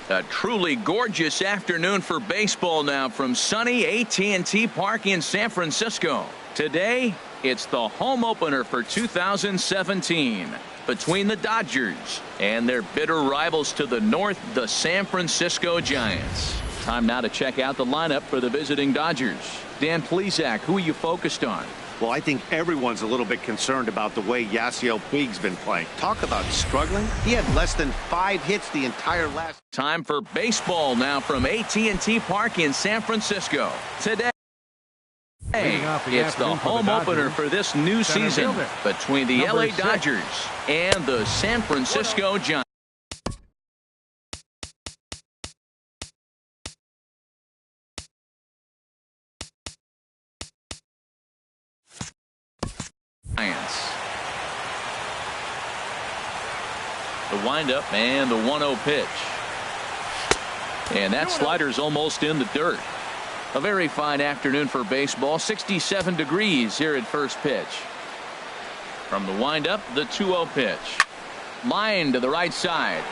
A truly gorgeous afternoon for baseball now from sunny AT&T Park in San Francisco. Today, it's the home opener for 2017 between the Dodgers and their bitter rivals to the north, the San Francisco Giants. Time now to check out the lineup for the visiting Dodgers. Dan Plesac, who are you focused on? Well, I think everyone's a little bit concerned about the way Yasiel Puig's been playing. Talk about struggling. He had less than 5 hits the entire last. Time for baseball now from AT&T Park in San Francisco. Today, it's the home opener for this new season between the LA Dodgers and the San Francisco Giants. The windup and the 1-0 pitch. And that slider's almost in the dirt. A very fine afternoon for baseball. 67 degrees here at first pitch. From the windup, the 2-0 pitch. Line to the right side.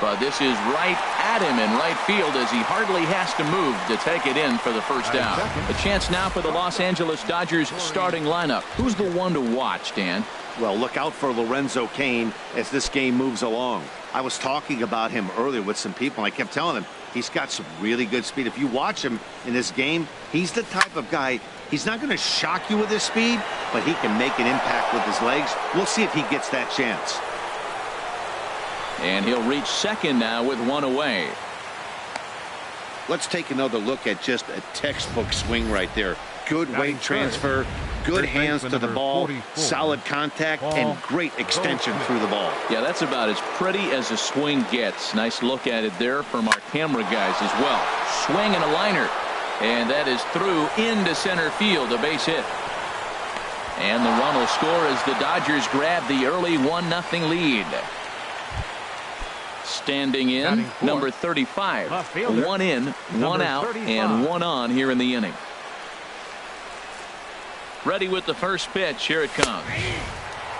But this is right at him in right field as he hardly has to move to take it in for the first out. A chance now for the Los Angeles Dodgers starting lineup. Who's the one to watch, Dan? Well, look out for Lorenzo Cain as this game moves along. I was talking about him earlier with some people. I kept telling them he's got some really good speed. If you watch him in this game, he's the type of guy, he's not going to shock you with his speed, but he can make an impact with his legs. We'll see if he gets that chance. And he'll reach second now with 1 away. Let's take another look at just a textbook swing right there. Good weight transfer, good hands to the ball, solid contact, and great extension through the ball. Yeah, that's about as pretty as a swing gets. Nice look at it there from our camera guys as well. Swing and a liner. And that is through into center field, a base hit. And the run will score as the Dodgers grab the early 1-0 lead. Standing in, number 35. 1 in, 1 out, and 1 on here in the inning. Ready with the first pitch. Here it comes.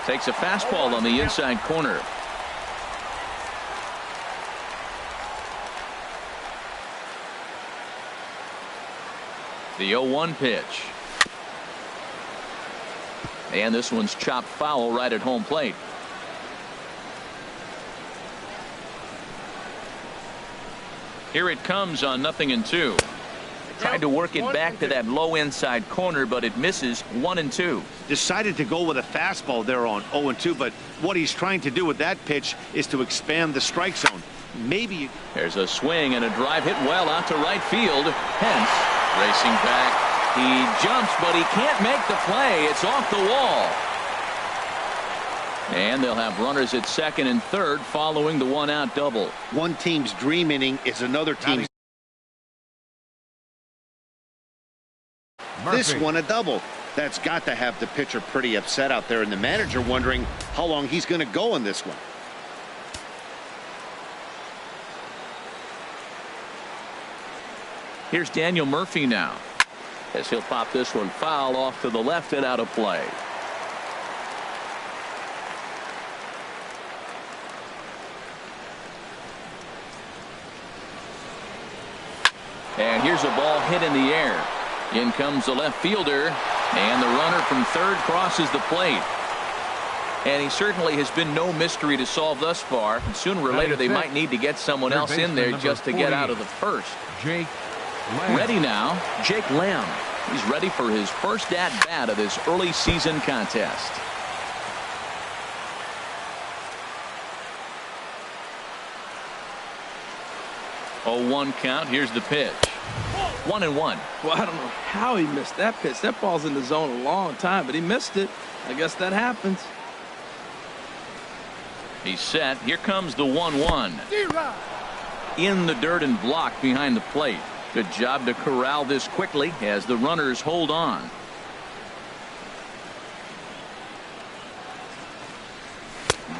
Takes a fastball on the inside corner. The 0-1 pitch. And this one's chopped foul right at home plate. Here it comes on 0-2. Tried to work it back to that low inside corner, but it misses. 1-2. Decided to go with a fastball there on 0-2, but what he's trying to do with that pitch is to expand the strike zone. Maybe. There's a swing and a drive hit well out to right field. Hence, racing back. He jumps, but he can't make the play. It's off the wall. And they'll have runners at second and third following the 1-out double. One team's dream inning is another team's. This one a double. That's got to have the pitcher pretty upset out there, and the manager wondering how long he's going to go in this one. Here's Daniel Murphy now as he'll pop this one foul off to the left and out of play. And here's a ball hit in the air. In comes the left fielder, and the runner from third crosses the plate. And he certainly has been no mystery to solve thus far. And sooner or later they might need to get someone else in there just to get out of the first. Jake Lamb. Ready now, Jake Lamb. He's ready for his first at-bat of this early season contest. Oh, 1 count. Here's the pitch. 1-1. Well, I don't know how he missed that pitch. That ball's in the zone a long time, but he missed it. I guess that happens. He's set. Here comes the 1-1. In the dirt and blocked behind the plate. Good job to corral this quickly as the runners hold on.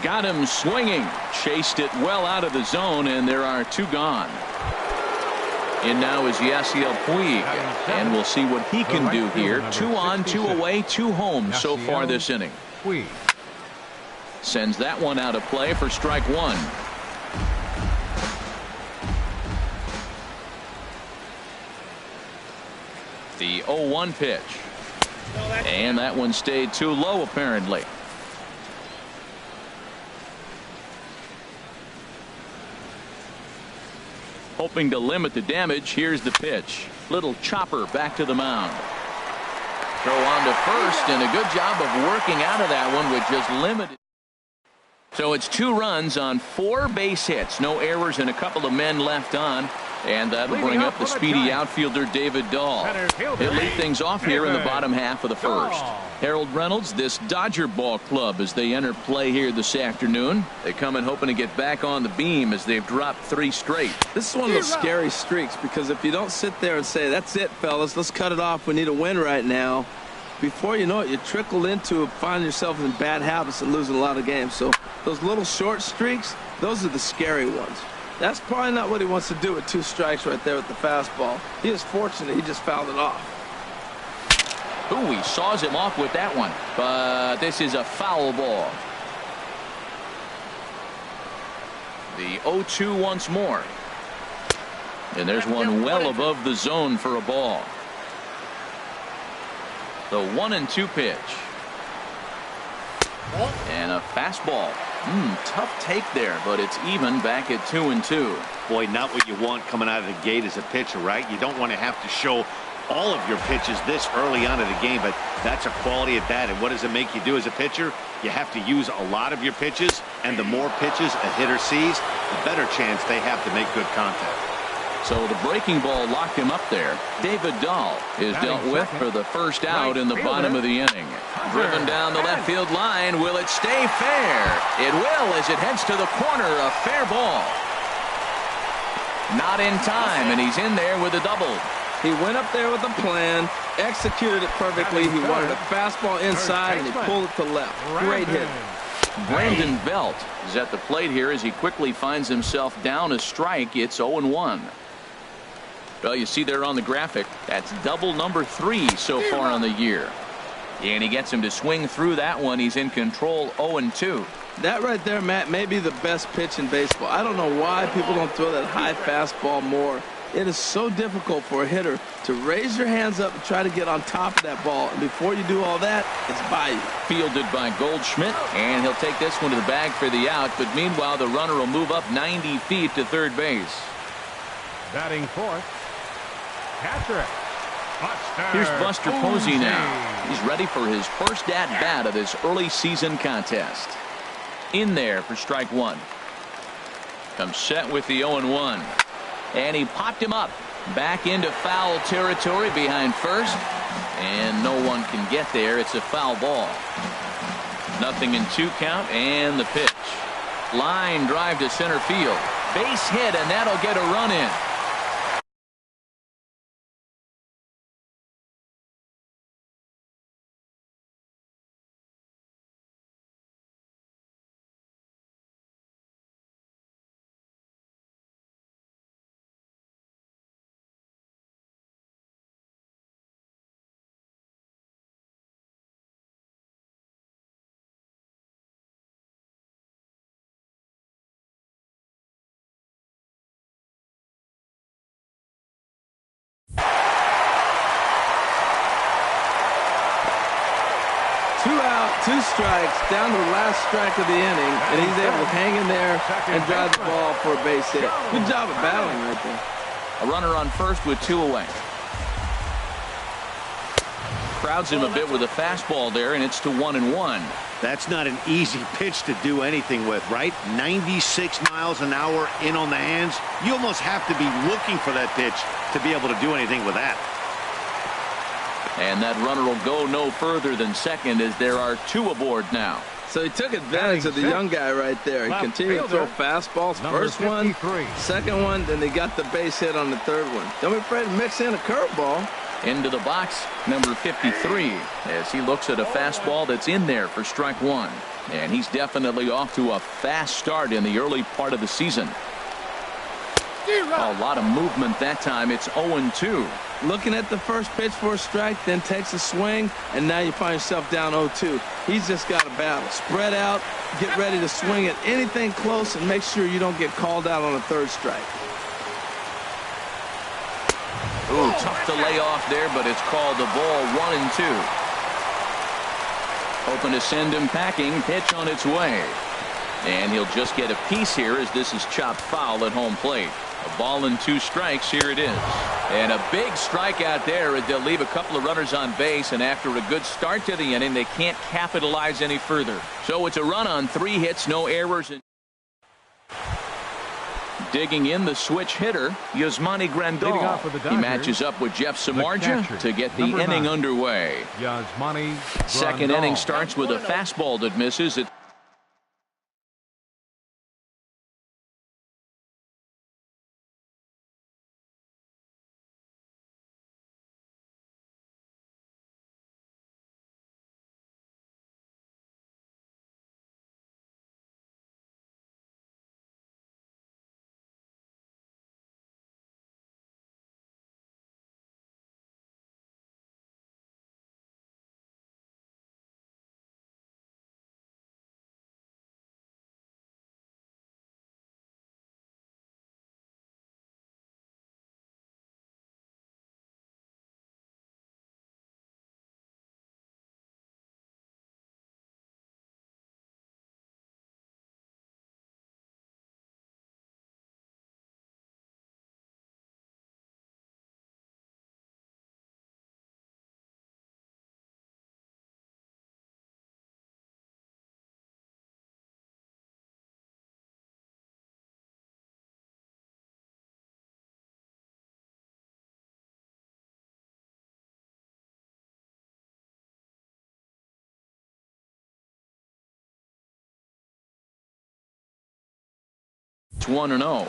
Got him swinging. Chased it well out of the zone, and there are 2 gone. In now is Yasiel Puig, and we'll see what he can do here. 2 on, 2 away, 2 home so far this inning. Sends that one out of play for strike 1. The 0-1 pitch. And that one stayed too low, apparently. Hoping to limit the damage, here's the pitch. Little chopper back to the mound. Throw on to first, and a good job of working out of that one with just limited. So it's 2 runs on 4 base hits. No errors and a couple of men left on. And that'll bring up the speedy outfielder David Dahl. He'll lead things off here in the bottom half of the first. Harold Reynolds, this Dodger ball club as they enter play here this afternoon. They come in hoping to get back on the beam as they've dropped 3 straight. This is one of those scary streaks, because if you don't sit there and say, that's it, fellas, let's cut it off, we need a win right now, before you know it, you trickle into finding yourself in bad habits and losing a lot of games. So those little short streaks, those are the scary ones. That's probably not what he wants to do with 2 strikes right there with the fastball. He is fortunate he just fouled it off. Ooh, he saws him off with that one. But this is a foul ball. The 0-2 once more. And there's one well above the zone for a ball. The 1-2 pitch. And a fastball. Tough take there, but it's even back at 2-2. Boy, not what you want coming out of the gate as a pitcher, right? You don't want to have to show all of your pitches this early on in the game, but that's a quality at bat. And what does it make you do as a pitcher? You have to use a lot of your pitches, and the more pitches a hitter sees, the better chance they have to make good contact. So the breaking ball locked him up there. David Dahl is dealt with for the first out in the bottom of the inning. Driven down the left field line. Will it stay fair? It will, as it heads to the corner. A fair ball. Not in time, and he's in there with a double. He went up there with a plan, executed it perfectly. He wanted a fastball inside, and he pulled it to left. Great hit. Brandon Belt is at the plate here as he quickly finds himself down a strike. It's 0-1. Well, you see there on the graphic, that's double number 3 so far on the year. And he gets him to swing through that one. He's in control, 0-2. That right there, Matt, may be the best pitch in baseball. I don't know why people don't throw that high fastball more. It is so difficult for a hitter to raise your hands up and try to get on top of that ball. And before you do all that, it's by you. Fielded by Goldschmidt, and he'll take this one to the bag for the out. But meanwhile, the runner will move up 90 feet to third base. Batting fourth, Patrick. Here's Buster Posey now. He's ready for his first at-bat of this early season contest. In there for strike 1. Comes set with the 0-1. And he popped him up. Back into foul territory behind first. And no one can get there. It's a foul ball. 0-2 count, and the pitch. Line drive to center field. Base hit, and that'll get a run in. Two strikes, down to the last strike of the inning, and he's able to hang in there and drive the ball for a base hit. Good job of battling right there. A runner on first with 2 away. Crowds him a bit with a fastball there, and it's to 1-1. That's not an easy pitch to do anything with, right? 96 miles an hour in on the hands. You almost have to be looking for that pitch to be able to do anything with that. And that runner will go no further than second as there are 2 aboard now. So he took advantage of the young guy right there. He continued to throw fastballs. First one, second one, then they got the base hit on the third one. Don't be afraid to mix in a curveball. Into the box, number 53, as he looks at a fastball that's in there for strike 1. And he's definitely off to a fast start in the early part of the season. A lot of movement that time. It's 0-2. Looking at the first pitch for a strike, then takes a swing, and now you find yourself down 0-2. He's just got a battle. Spread out, get ready to swing at anything close, and make sure you don't get called out on a third strike. Ooh, tough to lay off there, but it's called the ball 1-2. Hoping to send him packing. Pitch on its way. And he'll just get a piece here as this is chopped foul at home plate. A ball and 2 strikes. Here it is. And a big strikeout there. They'll leave a couple of runners on base, and after a good start to the inning, they can't capitalize any further. So it's a run on 3 hits, no errors. Digging in, the switch hitter, Yasmani Grandal. He matches up with Jeff Samardzija to get the inning underway. Second inning starts with a fastball that misses. It It's 1-0.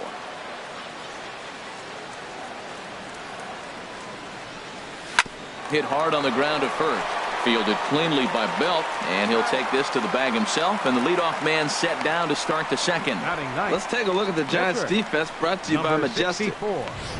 Hit hard on the ground at first. Fielded cleanly by Belt, and he'll take this to the bag himself, and the leadoff man set down to start the second. Let's take a look at the Giants defense, brought to you by Majestic.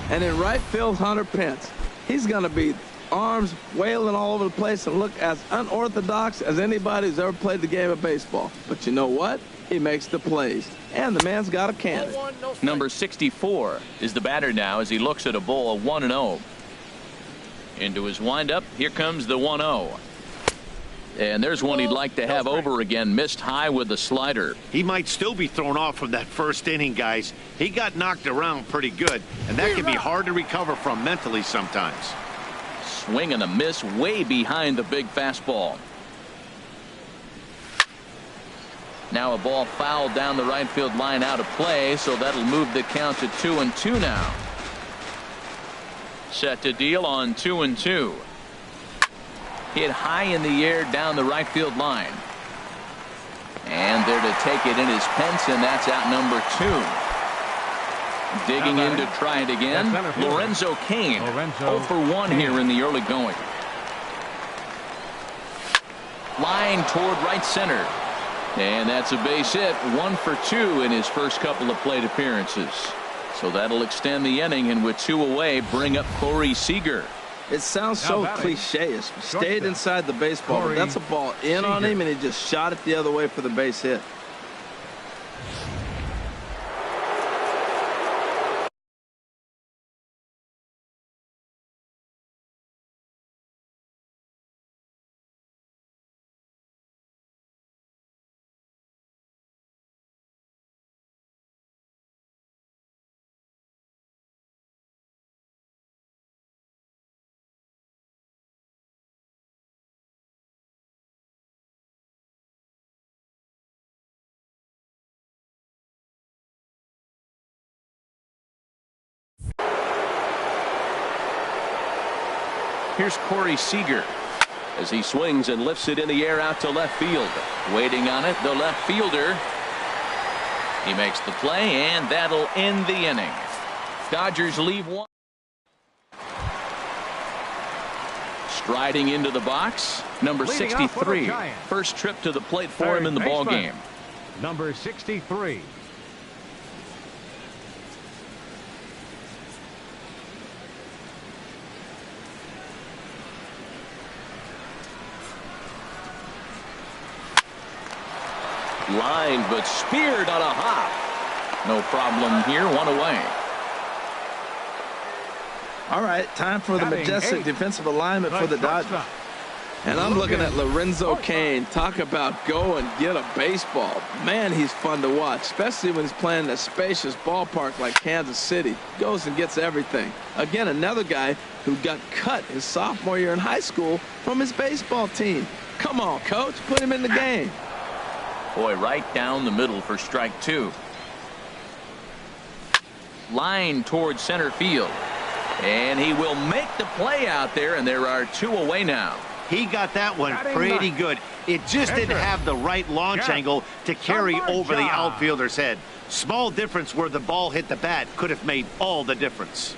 And in right field, Hunter Pence. He's going to be arms wailing all over the place and look as unorthodox as anybody who's ever played the game of baseball. But you know what? He makes the plays. And the man's got a cannon. Number 64 is the batter now as he looks at a ball 1-0. Into his windup. Here comes the 1-0. And there's one he'd like to have over again. Missed high with the slider. He might still be thrown off from that first inning, guys. He got knocked around pretty good, and that can be hard to recover from mentally sometimes. Swing and a miss way behind the big fastball. Now a ball fouled down the right field line out of play, so that'll move the count to 2-2 now. Set to deal on 2-2. Hit high in the air down the right field line. And there to take it in is Pence, and that's out number 2. Digging in to try it again, Lorenzo Cain. 0 for 1 here in the early going. Line toward right center. And that's a base hit. 1 for 2 in his first couple of plate appearances. So that'll extend the inning, and with 2 away, bring up Corey Seager. It sounds so cliche-ish. Stayed inside the baseball, but that's a ball in on him, and he just shot it the other way for the base hit. Here's Corey Seager as he swings and lifts it in the air out to left field. Waiting on it, the left fielder. He makes the play, and that'll end the inning. Dodgers leave 1. Striding into the box, number 63. First trip to the plate for him in the ball game. Number 63. Lined but speared on a hop. No problem here. 1 away. All right, time for the majestic defensive alignment for the Dodgers. And I'm looking at Lorenzo Cain. Talk about go and get a baseball. Man, he's fun to watch, especially when he's playing in a spacious ballpark like Kansas City. Goes and gets everything. Again, another guy who got cut his sophomore year in high school from his baseball team. Come on, coach, put him in the game. Boy, right down the middle for strike two. Line towards center field. And he will make the play out there, and there are two away now. He got that one pretty good. It just didn't have the right launch angle to carry over the outfielder's head. Small difference where the ball hit the bat could have made all the difference.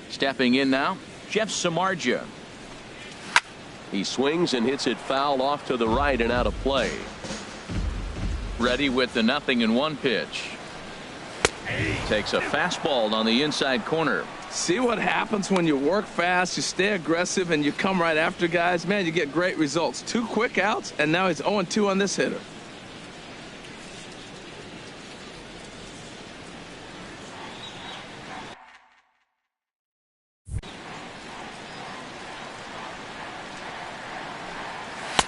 Stepping in now, Jeff Samardzija. He swings and hits it foul off to the right and out of play. Ready with the 0-1 pitch. Takes a fastball on the inside corner. See what happens when you work fast, you stay aggressive, and you come right after guys? Man, you get great results. 2 quick outs, and now he's 0-2 on this hitter.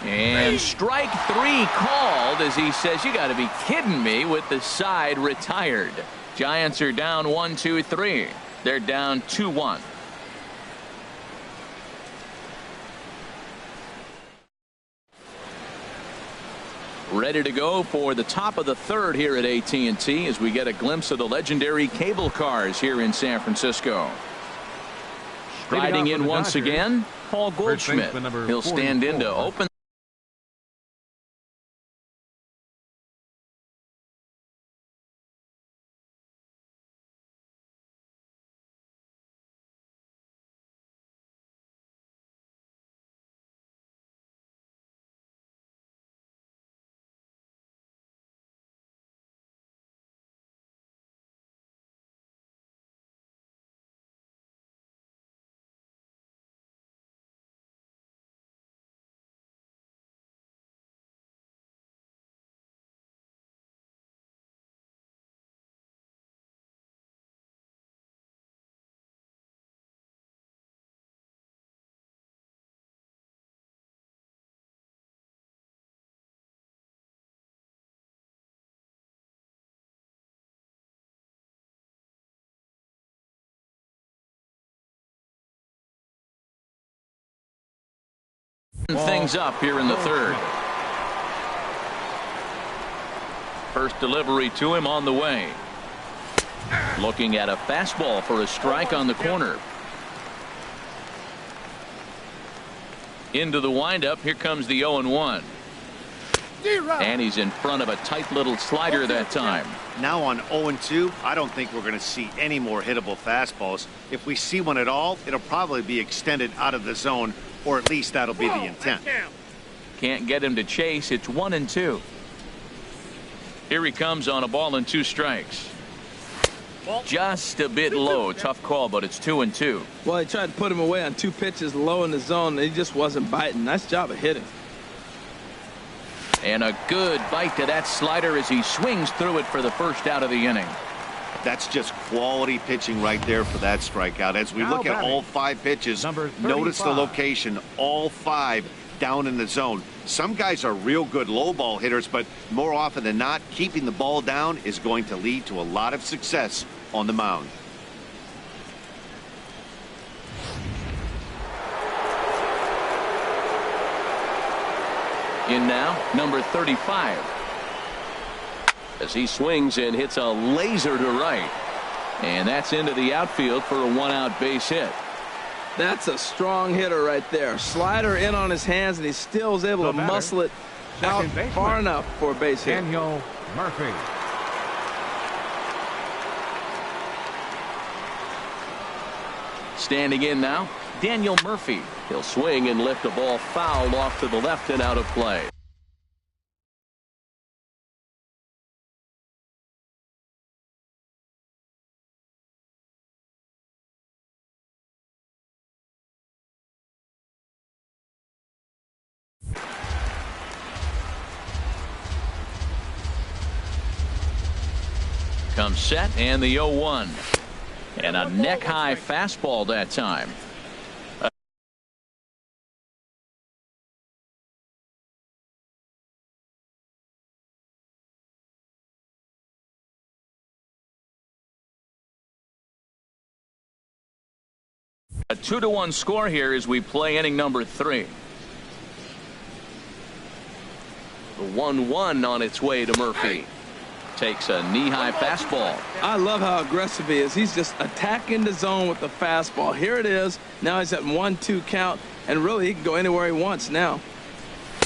And strike 3 called as he says, you got to be kidding me, with the side retired. Giants are down 1-2-3. They're down 2-1. Ready to go for the top of the third here at AT&T as we get a glimpse of the legendary cable cars here in San Francisco. Striding in once again, Paul Goldschmidt. He'll stand in to open. Things up here in the third. First delivery to him on the way. Looking at a fastball for a strike on the corner. Into the windup. Here comes the 0-1. And he's in front of a tight little slider that time. Now on 0-2, I don't think we're going to see any more hittable fastballs. If we see one at all, it'll probably be extended out of the zone, or at least that'll be the intent. Can't get him to chase. It's 1-2. Here he comes on a ball and 2 strikes. Just a bit low. Tough call, but it's 2-2. Well, he tried to put him away on 2 pitches low in the zone, and he just wasn't biting. Nice job of hitting. And a good bite to that slider as he swings through it for the first out of the inning. That's just quality pitching right there for that strikeout. As we look at all 5 pitches, notice the location. All 5 down in the zone. Some guys are real good low ball hitters, but more often than not, keeping the ball down is going to lead to a lot of success on the mound. In now, number 35. As he swings and hits a laser to right. And that's into the outfield for a one-out base hit. That's a strong hitter right there. Slider in on his hands, and he still was able to muscle it out far enough for a base hit. Daniel Murphy. Standing in now, Daniel Murphy. He'll swing and lift a ball foul off to the left and out of play. Comes set and the 0-1. And a neck-high fastball that time. A 2-1 score here as we play inning number 3. The 1-1 on its way to Murphy. Takes a knee-high fastball. I love how aggressive he is. He's just attacking the zone with the fastball. Here it is. Now he's at 1-2 count, and really he can go anywhere he wants now.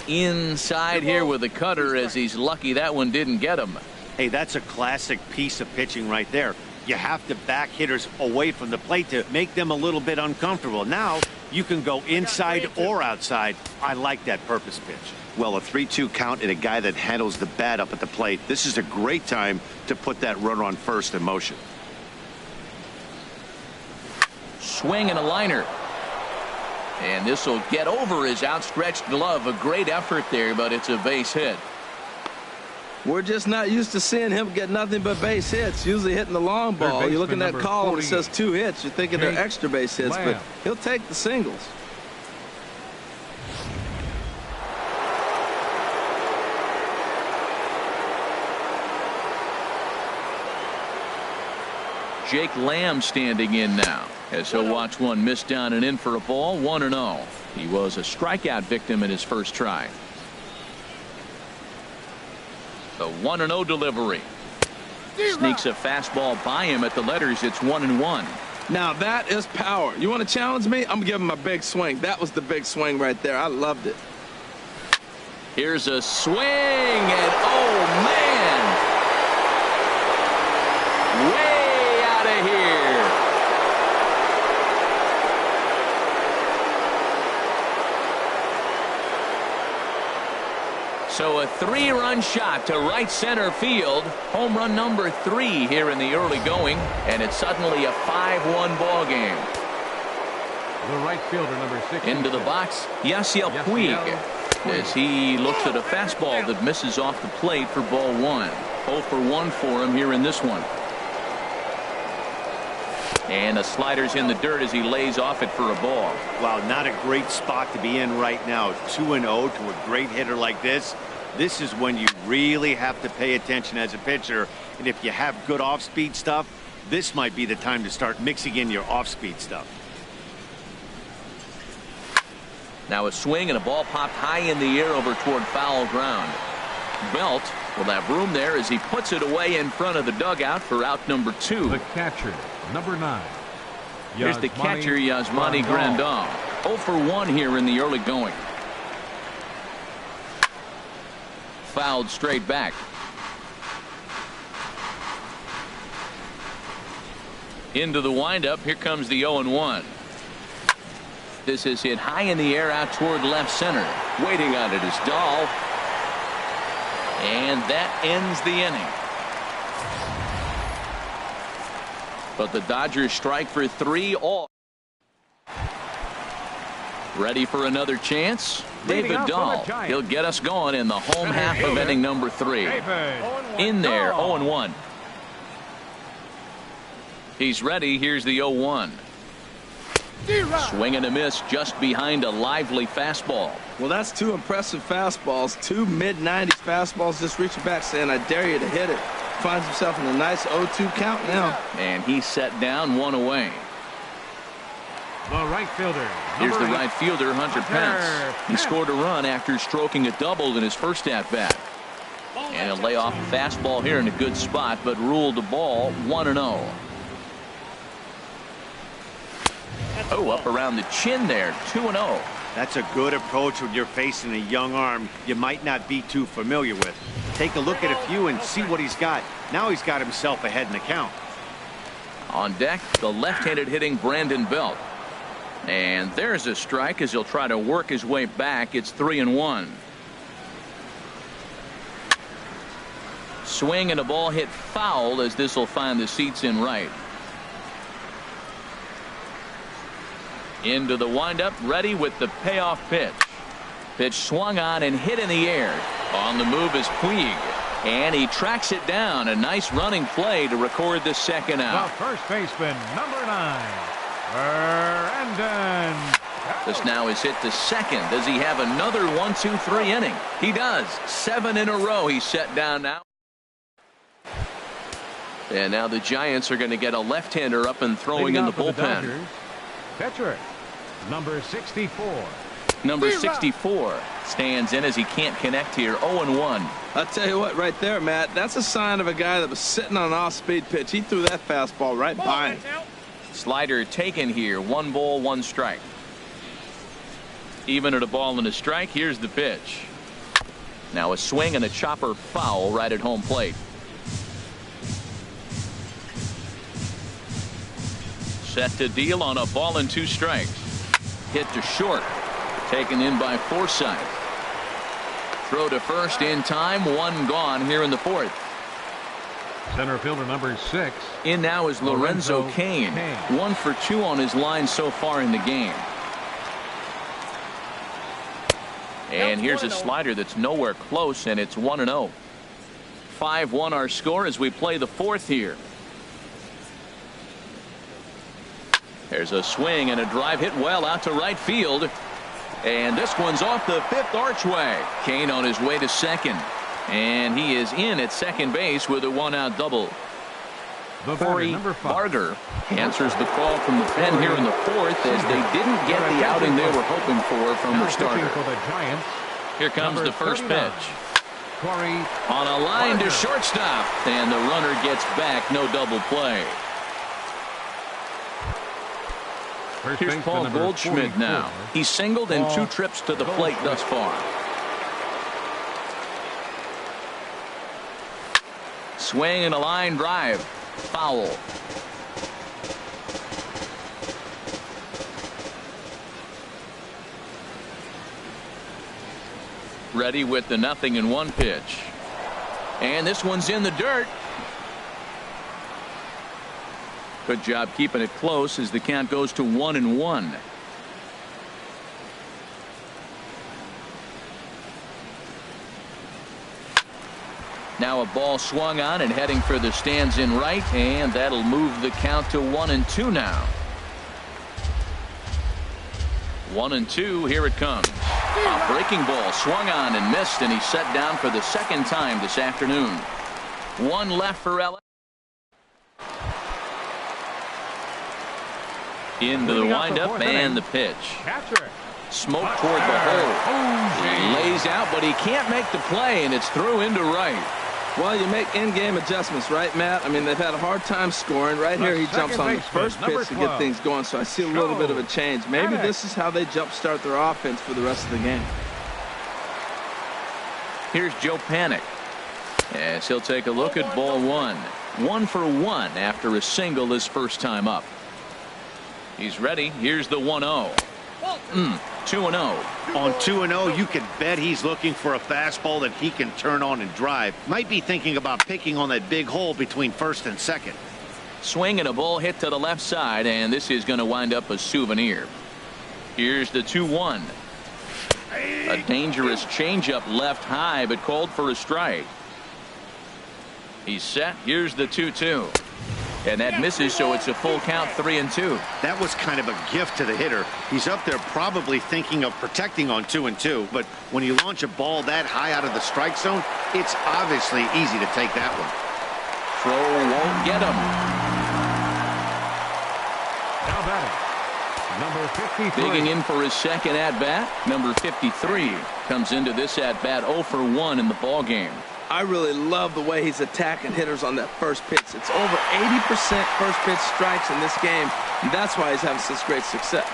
Inside here with the cutter, as he's lucky that one didn't get him. Hey, that's a classic piece of pitching right there. You have to back hitters away from the plate to make them a little bit uncomfortable. Now you can go inside or outside. I like that purpose pitch. Well, a 3-2 count and a guy that handles the bat up at the plate. This is a great time to put that runner on first in motion. Swing and a liner. And this will get over his outstretched glove. A great effort there, but it's a base hit. We're just not used to seeing him get nothing but base hits. Usually hitting the long ball. You look in that column, it says 2 hits. You're thinking they're extra base hits, but he'll take the singles. Jake Lamb standing in now as he'll watch one miss down and in for a ball. 1-0. He was a strikeout victim in his first try. The 1-0 delivery. Sneaks a fastball by him at the letters. It's 1-1. Now that is power. You want to challenge me? I'm giving him a big swing. That was the big swing right there. I loved it. Here's a swing, and oh man, way out of here. So a 3-run shot to right center field. Home run number 3 here in the early going, and it's suddenly a 5-1 ball game. The right fielder, number 6. Into the box, Yasiel Puig, as he looks at a fastball that misses off the plate for ball 1. 0 for 1 for him here in this one. And the slider's in the dirt as he lays off it for a ball. Wow, not a great spot to be in right now. 2-0 to a great hitter like this. This is when you really have to pay attention as a pitcher. And if you have good off-speed stuff, this might be the time to start mixing in your off-speed stuff. Now a swing and a ball popped high in the air over toward foul ground. Belt will have room there as he puts it away in front of the dugout for out number 2. The catcher, number 9. Here's the catcher, Yasmani Grandal. 0 for 1 here in the early going. Fouled straight back. Into the windup. Here comes the 0-1. This is hit high in the air out toward left center. Waiting on it is Dahl. And that ends the inning. But the Dodgers strike for 3 all. Ready for another chance? David Dahl. He'll get us going in the home half of inning number 3. In there, 0-1. He's ready. Here's the 0-1. Swing and a miss just behind a lively fastball. Well, that's two impressive fastballs, two mid-90s fastballs just reaching back saying, I dare you to hit it. Finds himself in a nice 0-2 count now. And he's set down, one away. The right fielder. Here's the number 8. right fielder, Hunter Pence. He scored a run after stroking a double in his first at-bat. And a layoff fastball here in a good spot, but ruled the ball 1-0. Oh, up around the chin there, 2-0. That's a good approach when you're facing a young arm you might not be too familiar with. Take a look at a few and see what he's got. Now he's got himself ahead in the count. On deck, the left-handed hitting Brandon Belt. And there's a strike as he'll try to work his way back. It's 3-1. Swing and a ball hit foul as this will find the seats in right. Into the windup, ready with the payoff pitch. Pitch swung on and hit in the air. On the move is Puig. And he tracks it down. A nice running play to record the second out. The first baseman, number 9, Brandon. This now is hit to second. Does he have another 1-2-3 inning? He does. 7 in a row he's set down now. And now the Giants are going to get a left-hander up and throwing in the bullpen. Pitcher, number 64. Number 64 stands in as he can't connect here. 0-1. I'll tell you what, right there, Matt, that's a sign of a guy that was sitting on an off-speed pitch. He threw that fastball right by him. Slider taken here. 1 ball, 1 strike. Even at a ball and a strike, here's the pitch. Now a swing and a chopper foul right at home plate. Set to deal on a ball and 2 strikes. Hit to short. Taken in by Forsythe. Throw to first in time. 1 gone here in the 4th. Center fielder number 6. In now is Lorenzo Cain. 1 for 2 on his line so far in the game. And here's a slider that's nowhere close, and it's 1-0. 5-1 our score as we play the 4th here. There's a swing and a drive hit well out to right field. And this one's off the 5th archway. Cain on his way to second. And he is in at second base with a 1-out double. Corey Barger answers the call from the pen here in the 4th as they didn't get the outing they were hoping for from their starter. Here comes the first pitch. On a line to shortstop. And the runner gets back. No double play. Here's Paul Goldschmidt now. He's singled in 2 trips to the plate thus far. Swing and a line drive. Foul. Ready with the 0-1 pitch. And this one's in the dirt. Good job keeping it close as the count goes to 1-1. Now a ball swung on and heading for the stands in right, and that'll move the count to 1-2 now. 1-2, here it comes. A breaking ball swung on and missed, and he's set down for the 2nd time this afternoon. 1 left for LA. Into the windup and the pitch. Smoke toward the hole. He lays out, but he can't make the play, and it's through into right. Well, you make in-game adjustments, right, Matt? I mean, they've had a hard time scoring. Right here, he jumps on the first pitch to get things going, so I see a little bit of a change. Maybe this is how they jumpstart their offense for the rest of the game. Here's Joe Panik as he'll take a look at ball 1. 1 for 1 after a single his first time up. He's ready. Here's the 1-0. 2-0. On 2-0, you can bet he's looking for a fastball that he can turn on and drive. Might be thinking about picking on that big hole between first and second. Swing and a ball hit to the left side, and this is going to wind up a souvenir. Here's the 2-1. A dangerous changeup left high, but called for a strike. He's set. Here's the 2-2. And that misses, so it's a full count, 3-2. That was kind of a gift to the hitter. He's up there probably thinking of protecting on 2-2, but when you launch a ball that high out of the strike zone, it's obviously easy to take that one. Throw won't get him. Now batting, number 53. Digging in for his second at-bat, number 53 comes into this at-bat 0 for 1 in the ball game. I really love the way he's attacking hitters on that first pitch. It's over 80% first pitch strikes in this game, and that's why he's having such great success.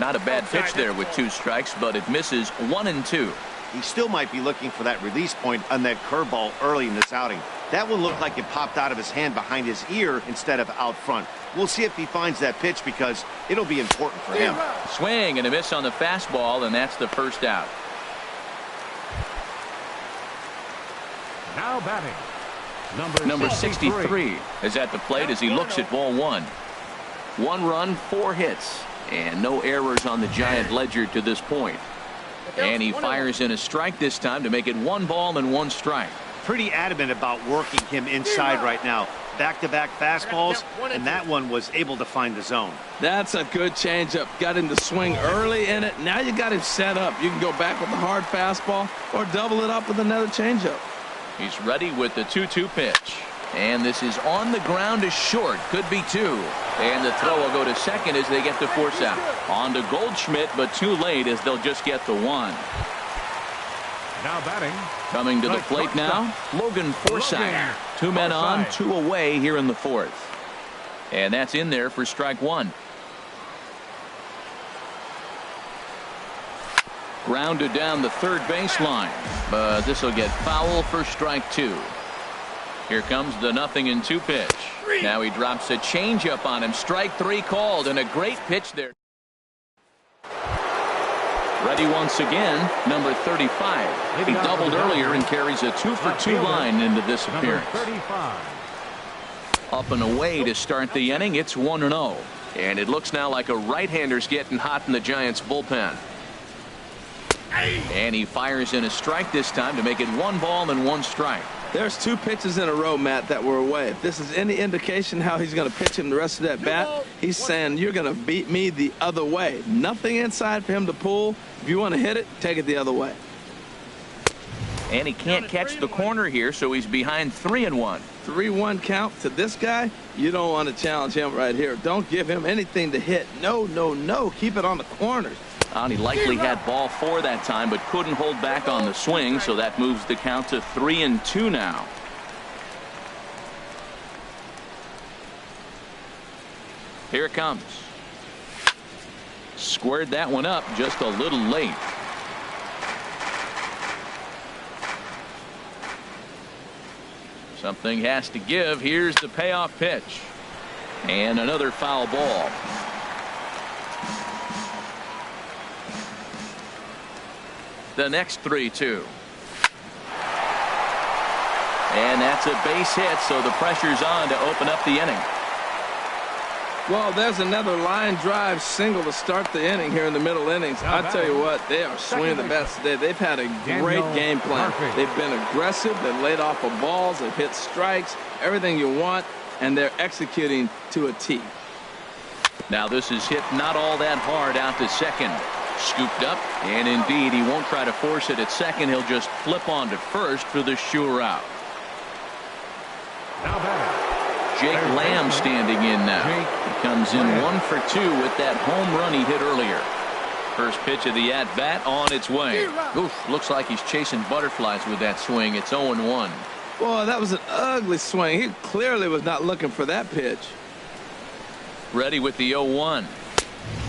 Not a bad pitch there with 2 strikes, but it misses 1-2. He still might be looking for that release point on that curveball early in this outing. That one looked like it popped out of his hand behind his ear instead of out front. We'll see if he finds that pitch because it'll be important for him. Swing and a miss on the fastball, and that's the first out. Now batting, Number 63 is at the plate as he looks at ball 1. 1 run, 4 hits, and no errors on the Giant ledger to this point. And he fires in a strike this time to make it 1 ball and 1 strike. Pretty adamant about working him inside right now. Back-to-back fastballs, and that one was able to find the zone. That's a good changeup. Got him to swing early in it. Now you got him set up. You can go back with the hard fastball or double it up with another changeup. He's ready with the 2-2 pitch. And this is on the ground to short. Could be 2. And the throw will go to second as they get the force out. On to Goldschmidt, but too late as they'll just get the 1. Now batting, Coming to the plate now, Logan Forsythe. 2 men on, 2 away here in the 4th. And that's in there for strike 1. Grounded down the third baseline, but this will get foul for strike 2. Here comes the 0-2 pitch. Now he drops a changeup on him. Strike 3 called, and a great pitch there. Ready once again, number 35. He doubled earlier and carries a 2-for-2 line into this appearance. 35. Up and away to start the inning. It's 1-0. And it looks now like a right-hander's getting hot in the Giants bullpen. And he fires in a strike this time to make it 1 ball and 1 strike. There's 2 pitches in a row, Matt, that were away. If this is any indication how he's going to pitch him the rest of that bat, he's saying you're going to beat me the other way. Nothing inside for him to pull. If you want to hit it, take it the other way. And he can't catch the corner here, so he's behind 3-1. 3-1 count to this guy. You don't want to challenge him right here. Don't give him anything to hit. No, no, no. Keep it on the corners. He likely had ball 4 that time, but couldn't hold back on the swing, so that moves the count to 3-2 now. Here it comes. Squared that one up just a little late. Something has to give. Here's the payoff pitch. And another foul ball. The next 3-2. And that's a base hit, so the pressure's on to open up the inning. Well, there's another line drive single to start the inning here in the middle innings. I tell you what, they are swinging the bats today. They've had a great game plan. They've been aggressive. They've laid off of balls. They've hit strikes, everything you want, and they're executing to a T. Now this is hit not all that hard out to second. Scooped up, and indeed he won't try to force it at second. He'll just flip on to first for the sure out. Now batting, Jake Lamb standing in now. He comes in 1 for 2 with that home run he hit earlier. First pitch of the at-bat on its way. Oof, looks like he's chasing butterflies with that swing. It's 0-1. Boy, that was an ugly swing. He clearly was not looking for that pitch. Ready with the 0-1.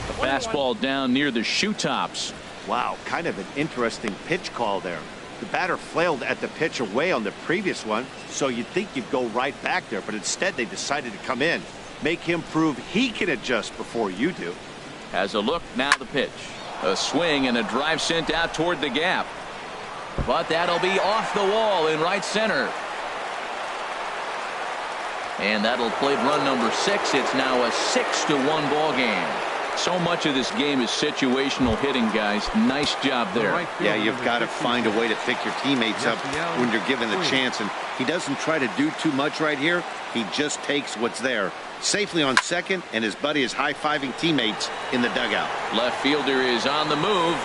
The fastball down near the shoe tops. Wow, kind of an interesting pitch call there. The batter flailed at the pitch away on the previous one, so you'd think you'd go right back there, but instead they decided to come in. Make him prove he can adjust before you do. Has a look, now the pitch. A swing and a drive sent out toward the gap. But that'll be off the wall in right center. And that'll play run number 6. It's now a 6-1 ball game. So much of this game is situational hitting, guys. Nice job there. Yeah, you've got to find a way to pick your teammates up when you're given the chance. And he doesn't try to do too much right here. He just takes what's there. Safely on second, and his buddy is high-fiving teammates in the dugout. Left fielder is on the move.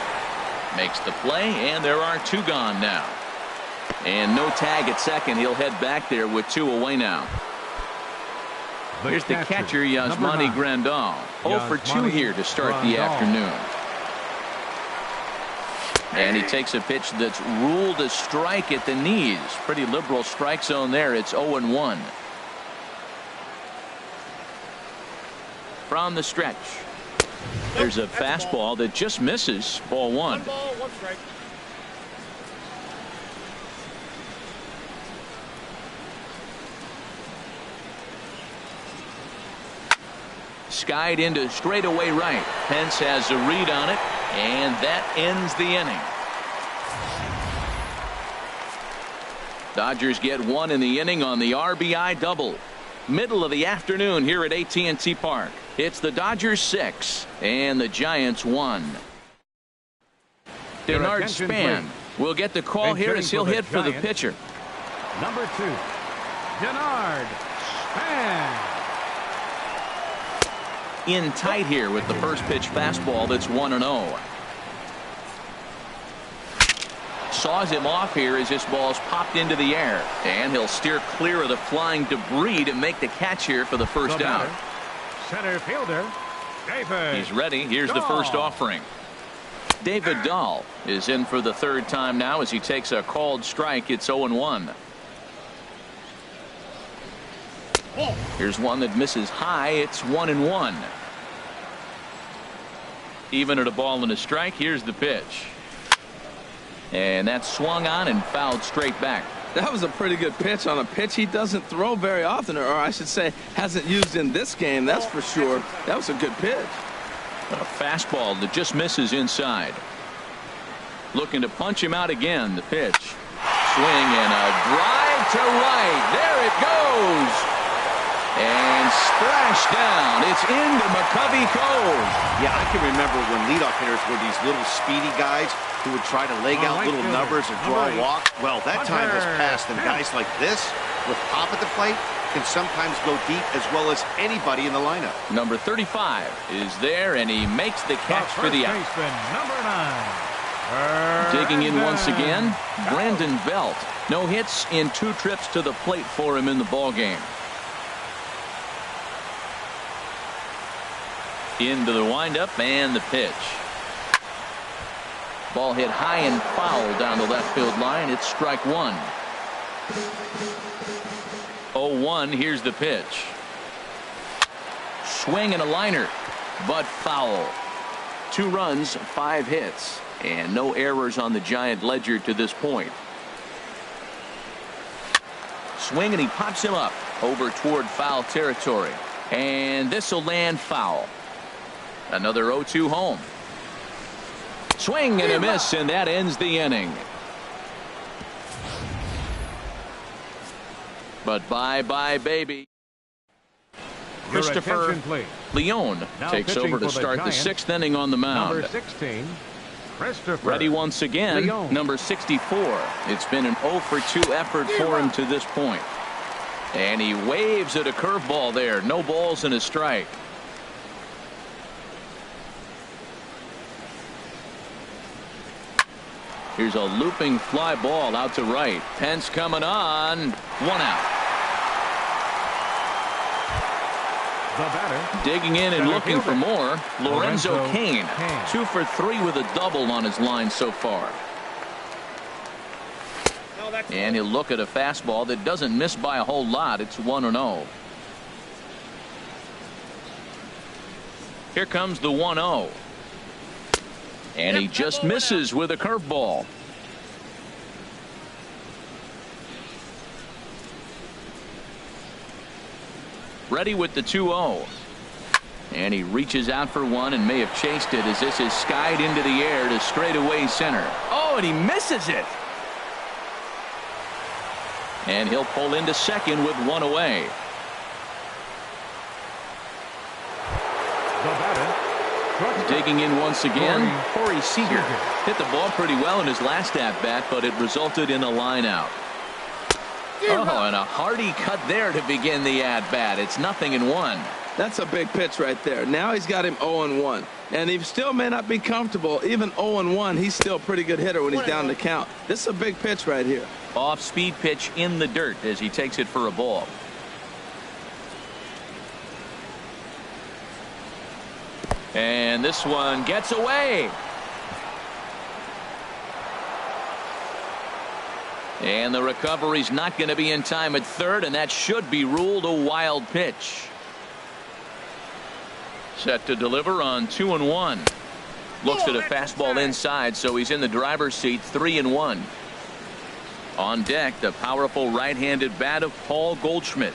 Makes the play, and there are 2 gone now. And no tag at second. He'll head back there with 2 away now. Here's the catcher, Yasmani Grandal. 0 for 2 here to start the afternoon. And he takes a pitch that's ruled a strike at the knees. Pretty liberal strike zone there. It's 0-1. From the stretch. There's a fastball that just misses. Ball 1. 1 ball, 1 strike. Skied into straightaway right. Pence has a read on it, and that ends the inning. Dodgers get 1 in the inning on the RBI double. Middle of the afternoon here at AT&T Park. It's the Dodgers 6 and the Giants 1. Denard Span will get the call here as he'll hit for the pitcher. Number 2, Denard Span. In tight here with the first pitch fastball that's 1-0. Saws him off here as this ball's popped into the air, and he'll steer clear of the flying debris to make the catch here for the first out. Center fielder David. He's ready. Here's the first offering. David Dahl is in for the 3rd time now as he takes a called strike. It's 0-1. Here's one that misses high. It's 1-1. Even at a ball and a strike. Here's the pitch. And that's swung on and fouled straight back. That was a pretty good pitch on a pitch he doesn't throw very often, or I should say hasn't used in this game, that's for sure. That was a good pitch. A fastball that just misses inside. Looking to punch him out again. The pitch. Swing and a drive to right. There it goes. And splash down. It's into McCovey Cove. Yeah, I can remember when leadoff hitters were these little speedy guys who would try to leg out little numbers or draw walks. Well, that time has passed, and guys like this with pop at the plate can sometimes go deep as well as anybody in the lineup. Number 35 is there, and he makes the catch for the out. Number 9. Digging in once again, Brandon Belt. No hits in 2 trips to the plate for him in the ballgame. Into the windup and the pitch. Ball hit high and foul down the left field line. It's strike 1. 0-1. Here's the pitch. Swing and a liner, but foul. 2 runs, 5 hits, and no errors on the Giant ledger to this point. Swing and he pops him up over toward foul territory, and this will land foul. Another 0-2 home. Swing and a miss, and that ends the inning. But bye-bye, baby. Christopher Leone takes over to start the 6th inning on the mound. Number 16, Christopher. Ready once again, Leone. number 64. It's been an 0 for 2 effort for him to this point. And he waves at a curveball there. No balls and a strike. Here's a looping fly ball out to right. Pence coming on. 1 out. The batter. Digging in and looking for more. Lorenzo Cain. Cain. 2 for 3 with a double on his line so far. And he'll look at a fastball that doesn't miss by a whole lot. It's 1-0. Here comes the 1-0. And he just misses with a curveball. Ready with the 2-0. And he reaches out for one and may have chased it as this is skied into the air to straightaway center. Oh, and he misses it. And he'll pull into second with 1 away. The batter, digging in once again, Corey Seager. Hit the ball pretty well in his last at-bat, but it resulted in a line out. Oh, and a hearty cut there to begin the at-bat. It's 0-1. That's a big pitch right there. Now he's got him 0-1. And he still may not be comfortable. Even 0-1, he's still a pretty good hitter when he's down the count. This is a big pitch right here. Off-speed pitch in the dirt as he takes it for a ball. And this one gets away. And the recovery's not going to be in time at third, and that should be ruled a wild pitch. Set to deliver on 2-1. Looks at a fastball inside, so he's in the driver's seat, 3-1. On deck, the powerful right-handed bat of Paul Goldschmidt.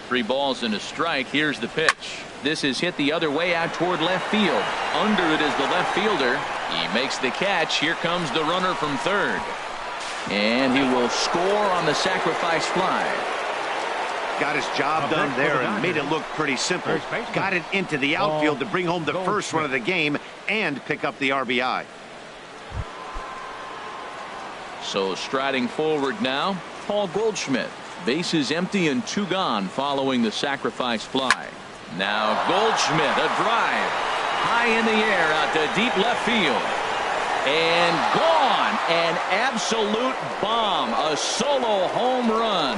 3 balls and a strike. Here's the pitch. This is hit the other way out toward left field. Under it is the left fielder. He makes the catch. Here comes the runner from third. And he will score on the sacrifice fly. Got his job done there and made it look pretty simple. Got it into the outfield to bring home the first run of the game and pick up the RBI. So striding forward now, Paul Goldschmidt. Bases empty and 2 gone following the sacrifice fly. Now Goldschmidt, a drive. High in the air out to deep left field. And gone. An absolute bomb. A solo home run.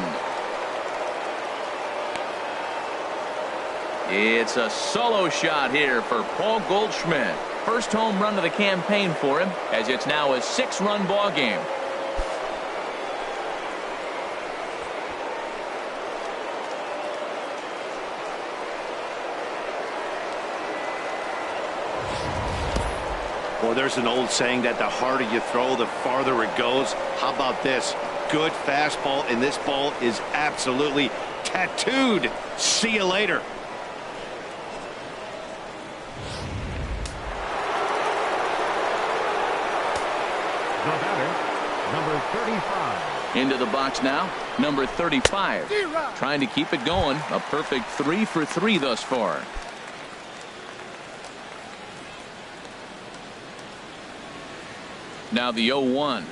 It's a solo shot here for Paul Goldschmidt. First home run of the campaign for him, as it's now a 6-run ball game. Well, there's an old saying that the harder you throw, the farther it goes. How about this? Good fastball, and this ball is absolutely tattooed. See you later. The batter, number 35. Into the box now, number 35. Trying to keep it going. A perfect 3 for 3 thus far. Now the 0-1.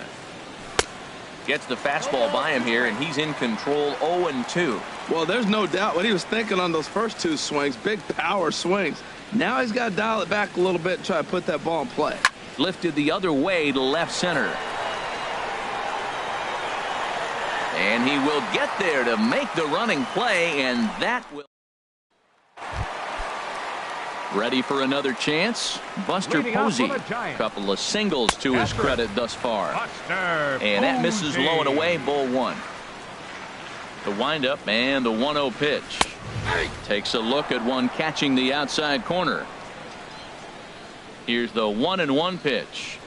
Gets the fastball by him here, and he's in control. 0-2. Well, there's no doubt what he was thinking on those first 2 swings. Big power swings. Now he's got to dial it back a little bit and try to put that ball in play. Lifted the other way to left center. And he will get there to make the running play, and that will. Ready for another chance? Buster Posey. Couple of singles to his credit thus far. And that misses low and away, ball 1. The windup and the 1-0 pitch. Takes a look at one catching the outside corner. Here's the 1-1 pitch.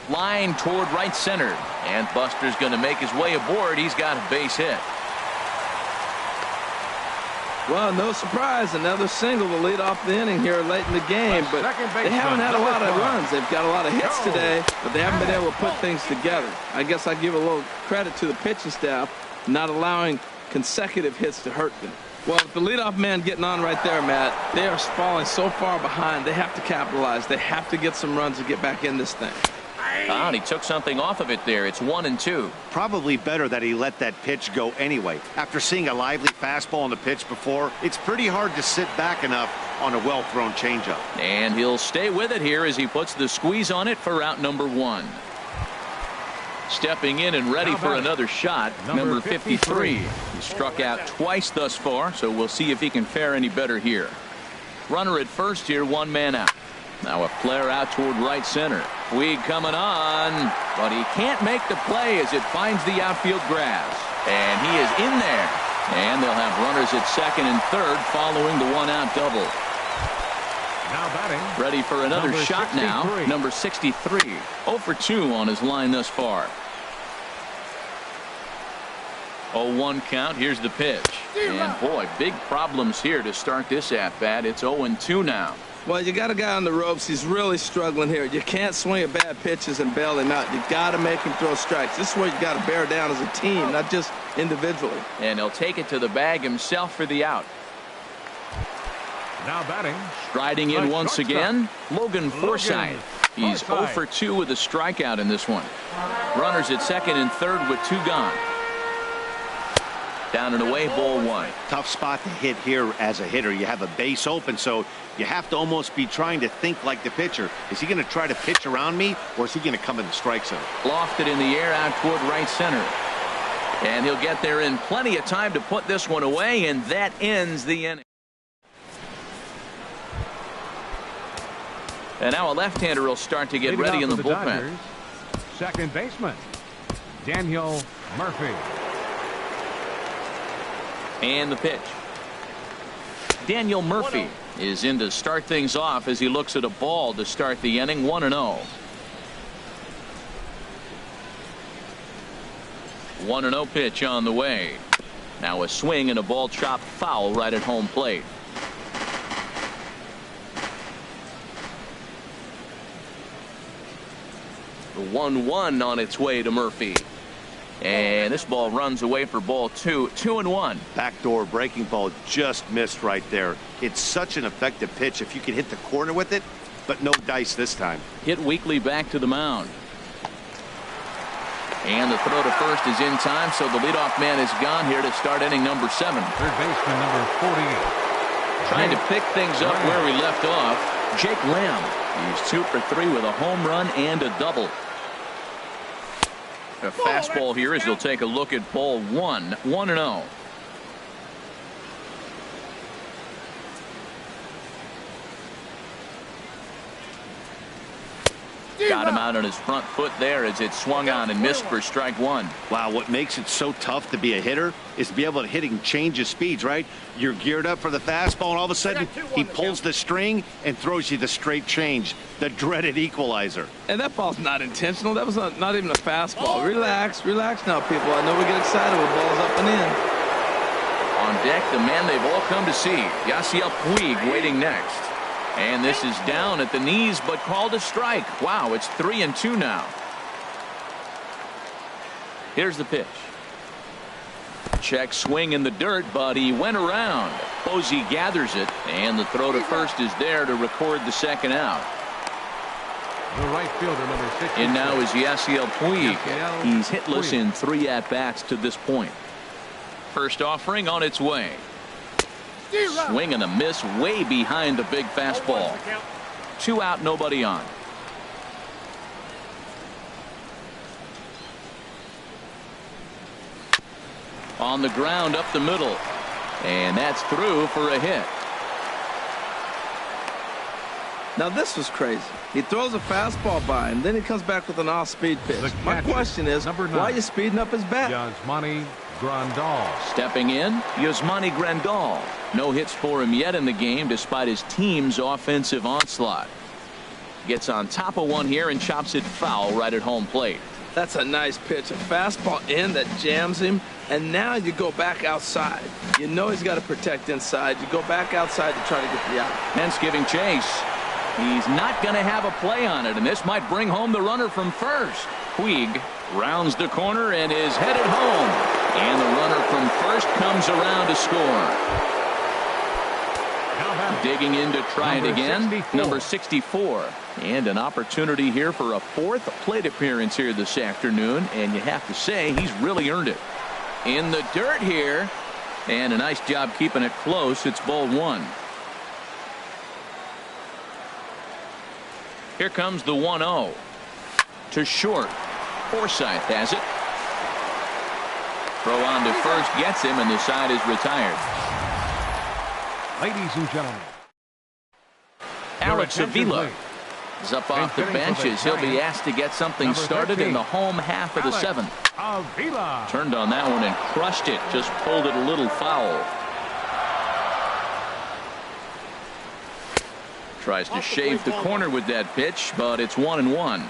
Line toward right center. And Buster's going to make his way aboard. He's got a base hit. Well, no surprise, another single to lead off the inning here late in the game, but they haven't had a lot of runs. They've got a lot of hits today, but they haven't been able to put things together. I guess I give a little credit to the pitching staff, not allowing consecutive hits to hurt them. Well, with the leadoff man getting on right there, Matt, they are falling so far behind. They have to capitalize. They have to get some runs to get back in this thing. And he took something off of it there. It's 1-2. Probably better that he let that pitch go anyway. After seeing a lively fastball on the pitch before, it's pretty hard to sit back enough on a well-thrown changeup. And he'll stay with it here as he puts the squeeze on it for out number 1. Stepping in and ready for another shot, number 53. He struck out twice thus far, so we'll see if he can fare any better here. Runner at first here, 1 man out. Now a flare out toward right center. Weed coming on, but he can't make the play as it finds the outfield grass. And he is in there. And they'll have runners at second and third following the 1-out double. Now batting. Ready for another number shot 63. now. Number 63. 0 for 2 on his line thus far. 0-1 count. Here's the pitch. And boy, big problems here to start this at-bat. It's 0-2 now. Well, you got a guy on the ropes. He's really struggling here. You can't swing at bad pitches and bail him out. You got to make him throw strikes. This is where you got to bear down as a team, not just individually. And he'll take it to the bag himself for the out. Now batting. Striding in once again, Logan Forsythe. He's 0 Forsythe. for 2 with a strikeout in this one. Runners at second and third with 2 gone. Down and away, ball 1. Tough spot to hit here as a hitter. You have a base open, so you have to almost be trying to think like the pitcher. Is he going to try to pitch around me, or is he going to come in the strike zone? Lofted in the air out toward right center. And he'll get there in plenty of time to put this one away, and that ends the inning. And now a left-hander will start to get Leading ready off in the for bullpen. Dodgers, second baseman, Daniel Murphy. And the pitch. Daniel Murphy is in to start things off as he looks at a ball to start the inning. 1-0. 1-0 pitch on the way. Now a swing and a ball chopped foul right at home plate. The 1-1 on its way to Murphy. And this ball runs away for ball 2. 2-1. Backdoor breaking ball just missed right there. It's such an effective pitch if you can hit the corner with it, but no dice this time. Hit weakly back to the mound. And the throw to first is in time, so the leadoff man is gone here to start inning number 7. Third baseman, number 48. Trying to pick things up where we left off, Jake Lamb. He's 2 for 3 with a home run and a double. A fastball here as he'll take a look at ball 1. 1-0. Got him out on his front foot there as it swung on and missed for strike 1. Wow, what makes it so tough to be a hitter is to be able to hit and change his speeds, right? You're geared up for the fastball, and all of a sudden he pulls the string and throws you the straight change, the dreaded equalizer. And that ball's not intentional. That was not even a fastball. Relax now, people. I know we get excited when balls up and in. On deck, the man they've all come to see, Yasiel Puig, waiting next. And this is down at the knees, but called a strike. Wow, it's 3-2 now. Here's the pitch. Check swing in the dirt, but he went around. Posey gathers it, and the throw to first is there to record the second out. The right fielder, number 60. And now is Yasiel Puig. He's hitless in 3 at-bats to this point. First offering on its way. Swing and a miss way behind the big fastball. 2 out, nobody on. On the ground up the middle. And that's through for a hit. Now this was crazy. He throws a fastball by him, then he comes back with an off-speed pitch. My question is, why are you speeding up his bat? Yasmani Grandal. Stepping in, Yasmani Grandal. No hits for him yet in the game despite his team's offensive onslaught. Gets on top of one here and chops it foul right at home plate. That's a nice pitch. A fastball in that jams him, and now you go back outside. You know he's got to protect inside. You go back outside to try to get the out. Hence giving chase. He's not going to have a play on it, and this might bring home the runner from first. Puig rounds the corner and is headed home. And the runner from first comes around to score. Digging in to try it again. Number 64. And an opportunity here for a 4th plate appearance here this afternoon. And you have to say he's really earned it. In the dirt here. And a nice job keeping it close. It's ball 1. Here comes the 1-0. To short. Forsythe has it. Throw on to first gets him, and the side is retired. Ladies and gentlemen, Alex Avila is up off the bench as he'll be asked to get something started in the home half of the 7th. Avila Turned on that one and crushed it. Just pulled it a little foul. Tries to shave the corner with that pitch, but it's 1-1.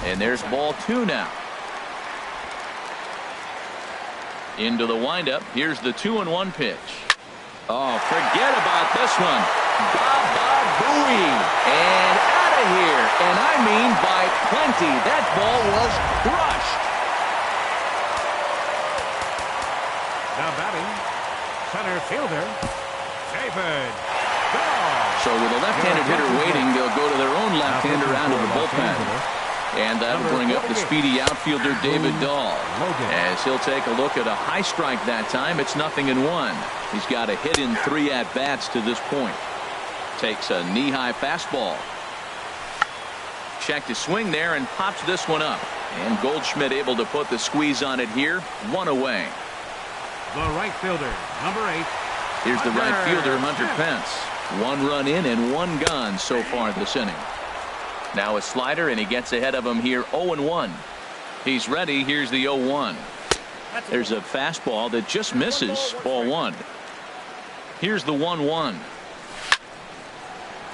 And there's ball 2 now. Into the windup. Here's the 2-1 pitch. Oh, forget about this one. Baba-booey. And out of here. And I mean by plenty. That ball was crushed. now batting, Fielder, David Dahl. So with a left-handed hitter waiting, they'll go to their own left-hander out of the bullpen. And that'll bring up the speedy outfielder David Dahl. As he'll take a look at a high strike that time. It's 0-1. He's got a hit in 3 at-bats to this point. Takes a knee-high fastball. Checked his swing there and pops this one up. And Goldschmidt able to put the squeeze on it here. 1 away. The right fielder, number 8. Here's the right fielder, Hunter Pence. 1 run in and 1 gone so far this inning. Now a slider, and he gets ahead of him here. 0-1. He's ready. Here's the 0-1. There's a fastball that just misses. Ball 1. Here's the 1-1.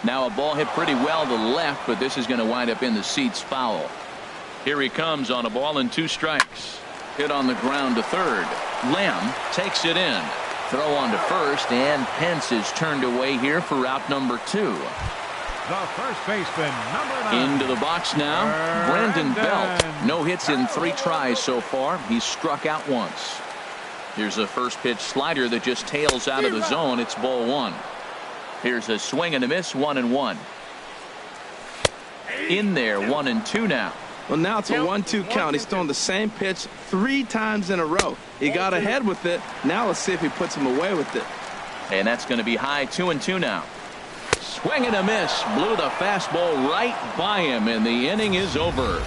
Now a ball hit pretty well to the left, but this is going to wind up in the seats foul. Here he comes on a ball and 2 strikes. Hit on the ground to third. Lamb takes it in. Throw on to first, and Pence is turned away here for out number 2. The first baseman, number 9. Into the box now, Brandon Belt. No hits in 3 tries so far. He's struck out once. Here's a first pitch slider that just tails out of the zone. It's ball 1. Here's a swing and a miss. 1-1. In there, 1-2 now. Well, now it's a 1-2 count. He's thrown the same pitch 3 times in a row. He got ahead with it. Now let's see if he puts him away with it. And that's going to be high. 2-2 now. Swing and a miss. Blew the fastball right by him, and the inning is over.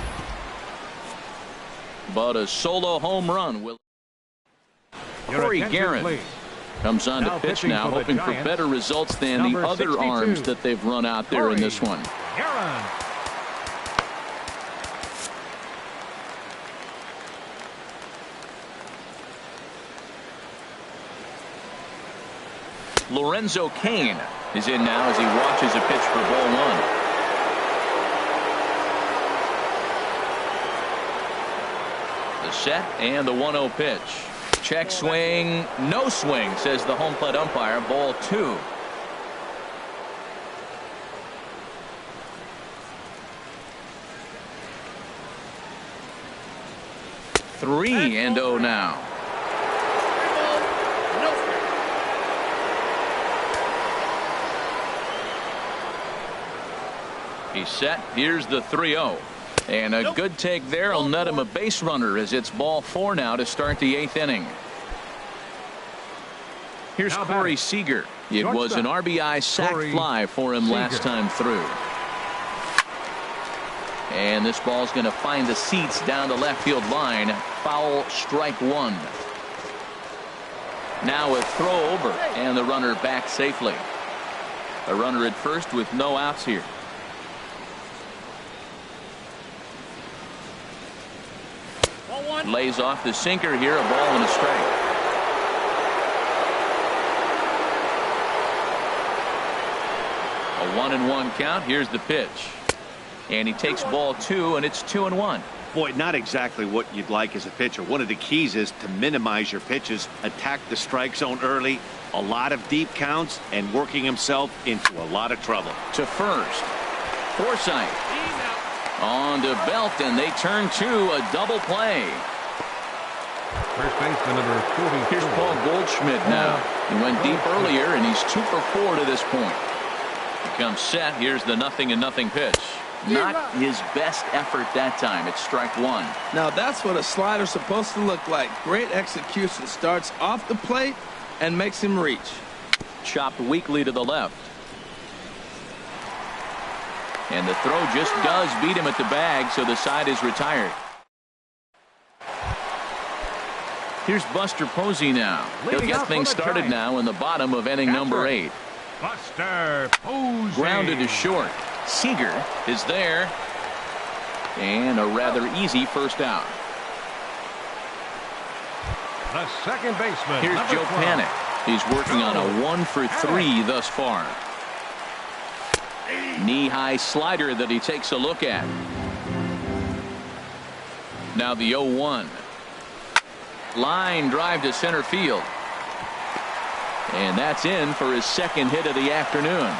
But a solo home run will. Corey Garrett comes on to pitch now, hoping for better results than the other arms that they've run out there in this one. Lorenzo Cain is in now as he watches a pitch for ball 1. The set and the 1-0 pitch. Check swing, no swing, says the home plate umpire. Ball 2. Three and 0 now. He's set. Here's the 3-0. And a good take there will net him a base runner as it's ball 4 now to start the 8th inning. Here's Corey Seager. It was an RBI sac fly for him last time through. And this ball's going to find the seats down the left field line. Foul, strike 1. Now a throw over and the runner back safely. A runner at first with no outs here. Lays off the sinker here. A ball and a strike. A 1-1 count. Here's the pitch. And he takes ball 2, and it's 2-1. Boy, not exactly what you'd like as a pitcher. One of the keys is to minimize your pitches, attack the strike zone early, a lot of deep counts, and working himself into a lot of trouble. To first. Forsythe. On to Belt, and they turn to a double play. First baseman number 44. Here's Paul Goldschmidt now. He went deep earlier, and he's 2 for 4 to this point. He comes set. Here's the 0-0 pitch. Not his best effort that time. It's strike 1. Now that's what a slider's supposed to look like. Great execution. Starts off the plate and makes him reach. Chopped weakly to the left. And the throw just does beat him at the bag, so the side is retired. Here's Buster Posey now. He'll get things started now in the bottom of inning number 8. Buster Posey. Grounded to short. Seager is there. And a rather easy first out. The second baseman. Here's Joe Panik. He's working on a 1 for 3 thus far. Knee-high slider that he takes a look at. Now the 0-1. Line drive to center field. And that's in for his second hit of the afternoon.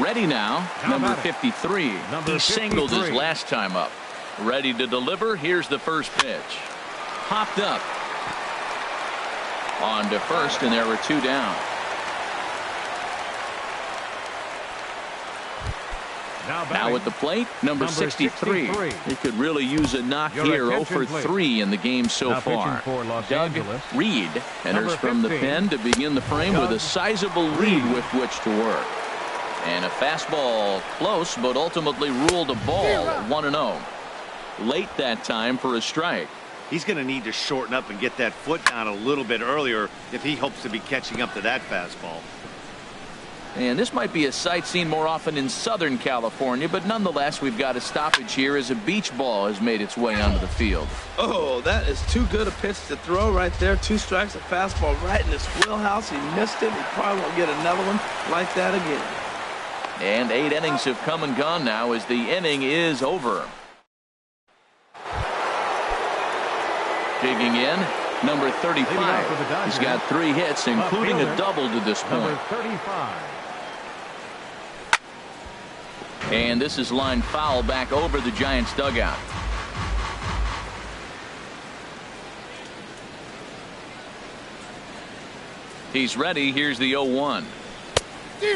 Ready now, number 53. He singled his last time up. Ready to deliver. Here's the first pitch. popped up. On to first, and there were 2 down. Now at the plate, number 63. He could really use a knock here. 0 for 3 in the game so far. Doug Reed enters from the pen to begin the frame with a sizable lead with which to work. And a fastball close, but ultimately ruled a ball at 1-0. Late that time for a strike. He's going to need to shorten up and get that foot down a little bit earlier if he hopes to be catching up to that fastball. And this might be a sight seen more often in Southern California, but nonetheless, we've got a stoppage here as a beach ball has made its way onto the field. Oh, that is too good a pitch to throw right there. 2 strikes, a fastball right in his wheelhouse. He missed it. He probably won't get another one like that again. And 8 innings have come and gone now as the inning is over. Digging in, number 35. He's got 3 hits, including a double to this point. Number 35. And this is lined foul back over the Giants dugout. He's ready. Here's the 0-1.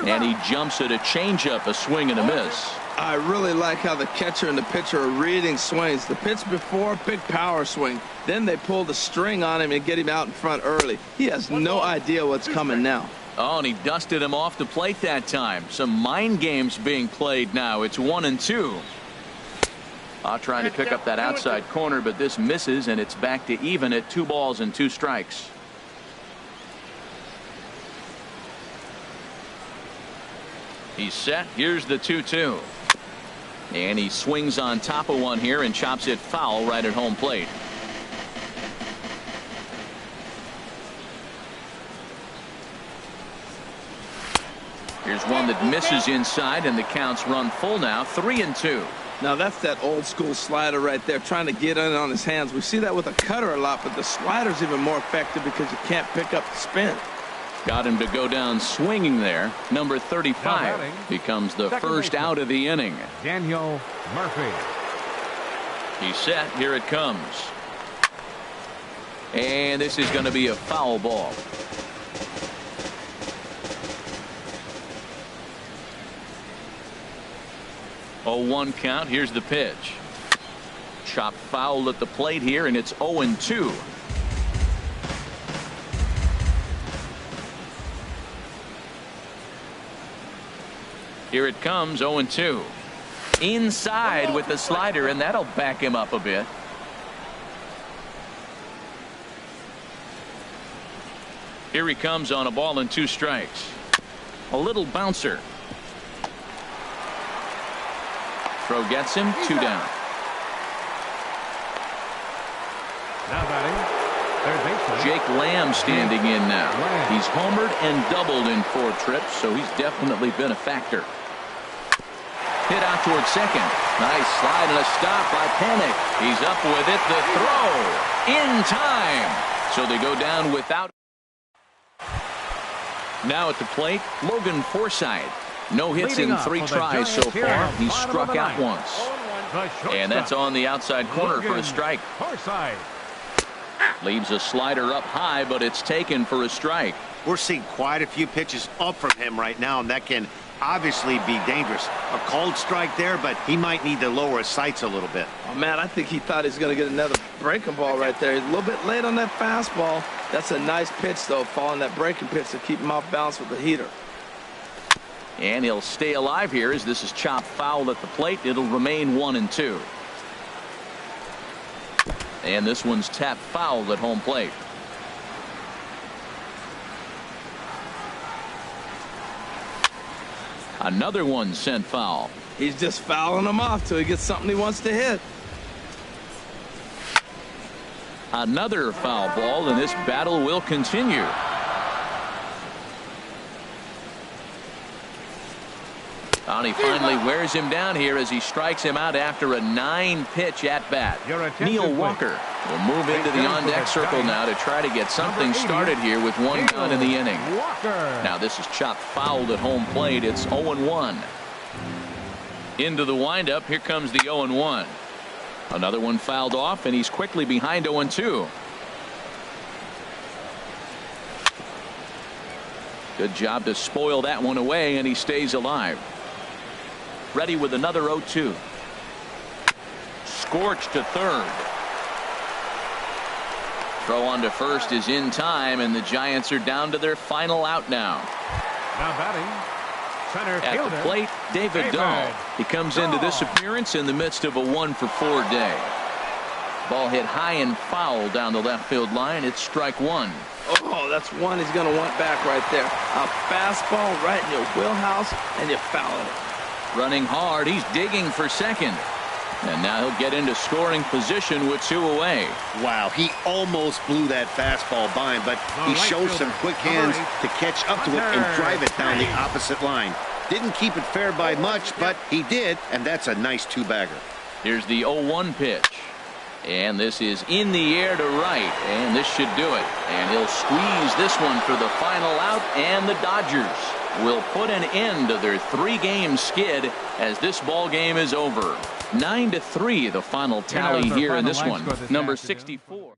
And he jumps at a changeup, a swing and a miss. I really like how the catcher and the pitcher are reading swings. The pitch before, big power swing. Then they pull the string on him and get him out in front early. He has no idea what's coming now. Oh, and he dusted him off the plate that time. Some mind games being played now. It's 1-2. Trying to pick up that outside corner, but this misses, and it's back to even at 2 balls and 2 strikes. He's set. Here's the 2-2. And he swings on top of one here and chops it foul right at home plate. Here's one that misses inside, and the counts run full now. 3-2. Now that's that old school slider right there, trying to get in on his hands. We see that with a cutter a lot, but the slider's even more effective because you can't pick up the spin. Got him to go down swinging there. Number 35 becomes the first out of the inning. Daniel Murphy. He's set. Here it comes. And this is going to be a foul ball. Oh, 1 count. Here's the pitch. Chopped foul at the plate here, and it's 0-2. Here it comes, 0-2. Inside with the slider, and that'll back him up a bit. Here he comes on a ball and 2 strikes. A little bouncer. Throw gets him, 2 down. Now batting, third baseman Jake Lamb standing in now. He's homered and doubled in 4 trips, so he's definitely been a factor. Hit out towards second. Nice slide and a stop by Panic. He's up with it. The throw in time. So they go down without. Now at the plate, Logan Forsythe. No hits in 3 tries so far. He's struck out once. And that's on the outside corner for a strike. Leaves a slider up high, but it's taken for a strike. We're seeing quite a few pitches up from him right now, and that can obviously be dangerous. A called strike there, but he might need to lower his sights a little bit. Oh, man, I think he thought he was going to get another breaking ball right there. He's a little bit late on that fastball. That's a nice pitch, though, following that breaking pitch to keep him off balance with the heater. And he'll stay alive here as this is chopped foul at the plate. It'll remain 1-2. And this one's tapped foul at home plate. Another one sent foul. He's just fouling them off till he gets something he wants to hit. Another foul ball, and this battle will continue. And he finally wears him down here as he strikes him out after a 9-pitch at-bat. Neil Walker will move into the on-deck circle now to try to get something started here with 1 gun in the inning. Now this is chopped fouled at home plate. It's 0-1. Into the windup. Here comes the 0-1. Another one fouled off, and he's quickly behind 0-2. Good job to spoil that one away, and he stays alive. Ready with another 0-2. Scorched to third. Throw on to first is in time, and the Giants are down to their final out now. Now batting, center At fielder, the plate, David Dahl. He comes into this appearance in the midst of a 1-for-4 day. Ball hit high and foul down the left field line. It's strike one. Oh, that's one he's going to want back right there. A fastball right in your wheelhouse, and you foul it. Running hard, he's digging for second. And now he'll get into scoring position with 2 away. Wow, he almost blew that fastball by him, but he shows some quick hands to catch up to it and drive it down the opposite line. Didn't keep it fair by much, but he did, and that's a nice 2-bagger. Here's the 0-1 pitch. And this is in the air to right, and this should do it. And he'll squeeze this one for the final out, and the Dodgers will put an end to their 3-game skid as this ball game is over. 9-3 the final tally here in this one. Number 64.